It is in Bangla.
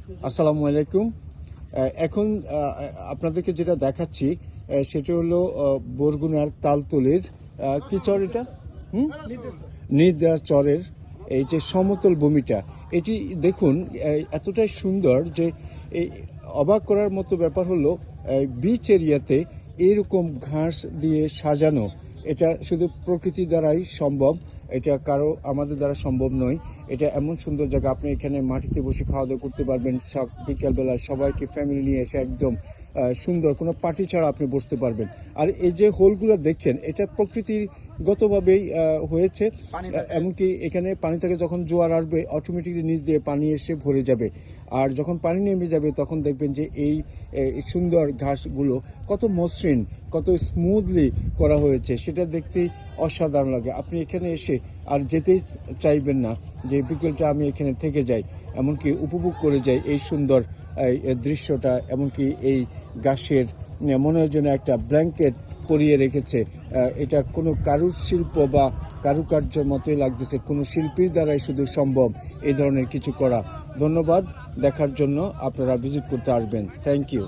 আসসালামু আলাইকুম। এখন আপনাদেরকে যেটা দেখাচ্ছি সেটা হলো বরগুনার তালতলির কি চর এটা নির্জার চরের এই যে সমতল ভূমিটা, এটি দেখুন এতটাই সুন্দর যে এই অবাক করার মতো ব্যাপার হলো বিচ এরিয়াতে এরকম ঘাস দিয়ে সাজানো। এটা শুধু প্রকৃতি দ্বারাই সম্ভব, এটা কারো আমাদের দ্বারা সম্ভব নয়। এটা এমন সুন্দর জায়গা, আপনি এখানে মাটিতে বসে খাওয়া দাওয়া করতে পারবেন। বিকালবেলা সবাইকে ফ্যামিলি নিয়ে এসে একদম সুন্দর, কোনো পার্টি ছাড়া আপনি বসতে পারবেন। আর এই যে হোলগুলো দেখছেন এটা প্রকৃতিগতভাবেই হয়েছে। এমনকি এখানে পানি থেকে যখন জোয়ার আসবে অটোমেটিকলি নিচ দিয়ে পানি এসে ভরে যাবে। আর যখন পানি নেমে যাবে তখন দেখবেন যে এই সুন্দর ঘাসগুলো কত মসৃণ, কত স্মুথলি করা হয়েছে, সেটা দেখতেই অসাধারণ লাগে। আপনি এখানে এসে আর যেতেই চাইবেন না যে বিকেলটা আমি এখানে থেকে যাই, এমনকি উপভোগ করে যাই এই সুন্দর এই দৃশ্যটা। এমনকি এই ঘাসের মনে হয় যেন একটা ব্ল্যাঙ্কেট পরিয়ে রেখেছে। এটা কোনো কারুশিল্প বা কারুকার্যের মতোই লাগতেছে, কোনো শিল্পীর দ্বারাই শুধু সম্ভব এই ধরনের কিছু করা। ধন্যবাদ দেখার জন্য, আপনারা ভিজিট করতে আসবেন। Thank you.